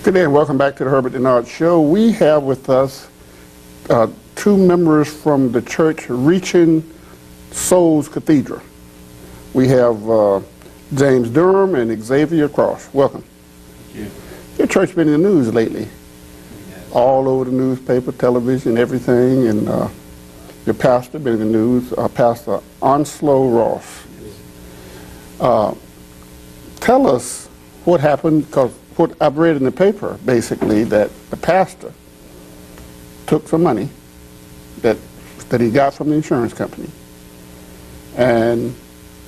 Good day and welcome back to the Herbert Dennard Show. We have with us two members from the church Reaching Souls Cathedral. We have James Durham and Xavier Cross. Welcome. Thank you. Your church been in the news lately. Yes. All over the newspaper, television, everything, and your pastor been in the news, Pastor Onslow Ross. Tell us what happened, because what I've read in the paper, basically, that the pastor took some money that he got from the insurance company and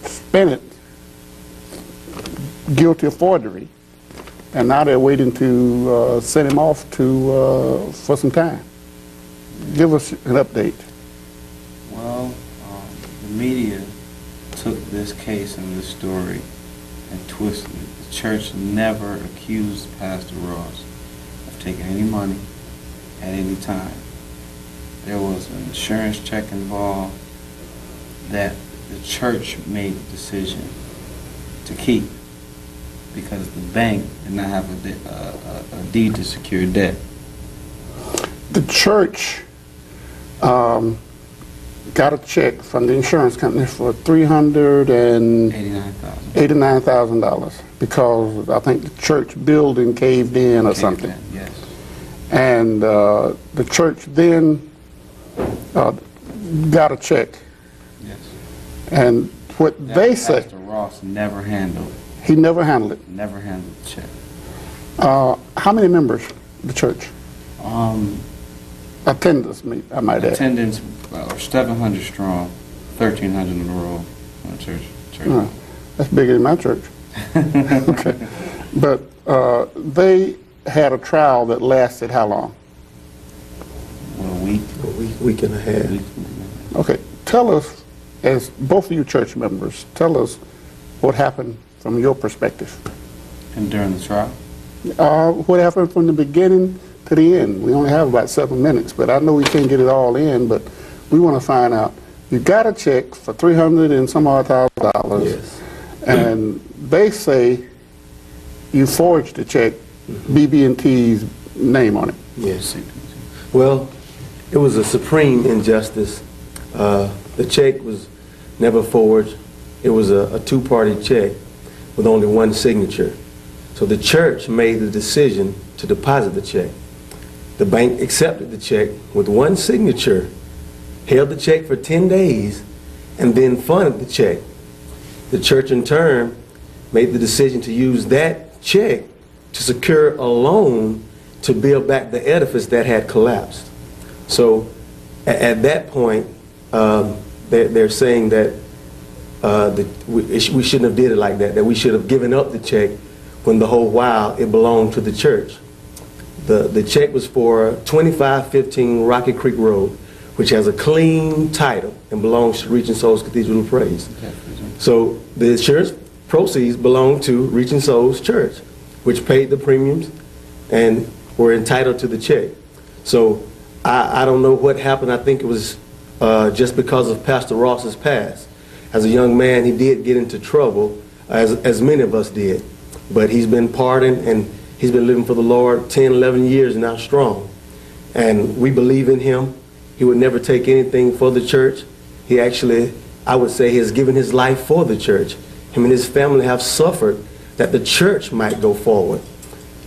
spent it guilty of forgery, and now they're waiting to send him off to for some time. Give us an update. Well, the media took this case and this story and twisted it. The church never accused Pastor Ross of taking any money at any time. There was an insurance check involved that the church made the decision to keep because the bank did not have a deed to secure debt. The church got a check from the insurance company for $389,000 because I think the church building caved in or something. Yes. And the church then got a check. Yes. And what That they say, Pastor Ross never handled. he never handled it. Never handled the check. How many members the church? Attendance, I might add. Attendance, 700 strong, 1,300 in a row in the church. That's bigger than my church. Okay. But they had a trial that lasted how long? Well, a week. Week and a half. Okay. Tell us, as both of you church members, tell us what happened from your perspective. And during the trial? What happened from the beginning to the end? We only have about 7 minutes, but I know we can't get it all in, but we want to find out. You got a check for $300 and some odd $1,000, Yes. and they say you forged the check, BB&T's name on it. Yes. Well, it was a supreme injustice. The check was never forged. It was a two-party check with only one signature. So the church made the decision to deposit the check. The bank accepted the check with one signature, held the check for 10 days, and then funded the check. The church in turn made the decision to use that check to secure a loan to build back the edifice that had collapsed. So at that point, they're saying that we shouldn't have did it like that we should have given up the check when the whole while it belonged to the church. The check was for 2515 Rocky Creek Road, which has a clean title and belongs to Reaching Souls Cathedral of Praise. So the insurance proceeds belong to Reaching Souls Church, which paid the premiums and were entitled to the check. So I don't know what happened. I think it was just because of Pastor Ross's past. As a young man, he did get into trouble, as many of us did. But he's been pardoned, and he's been living for the Lord 10, 11 years now strong. And we believe in him. He would never take anything for the church. He actually, I would say, he has given his life for the church. Him and his family have suffered that the church might go forward.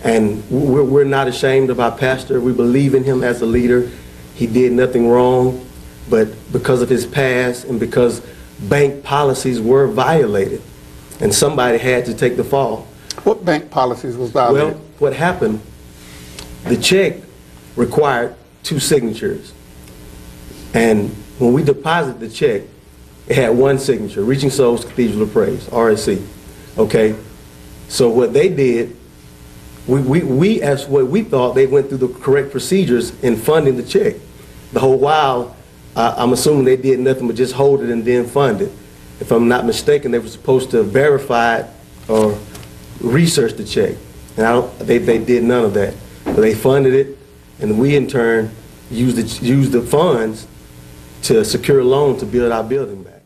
And we're not ashamed of our pastor. We believe in him as a leader. He did nothing wrong, but because of his past and because bank policies were violated, and somebody had to take the fall. What bank policies was violated? Well, what happened, the check required two signatures. And when we deposited the check, it had one signature, Reaching Souls Cathedral of Praise, RSC. Okay? So what they did, we as what we thought, they went through the correct procedures in funding the check. The whole while, I'm assuming they did nothing but just hold it and then fund it. If I'm not mistaken, they were supposed to verify it or research the check. And they did none of that. But they funded it, and we in turn used the funds to secure a loan to build our building back.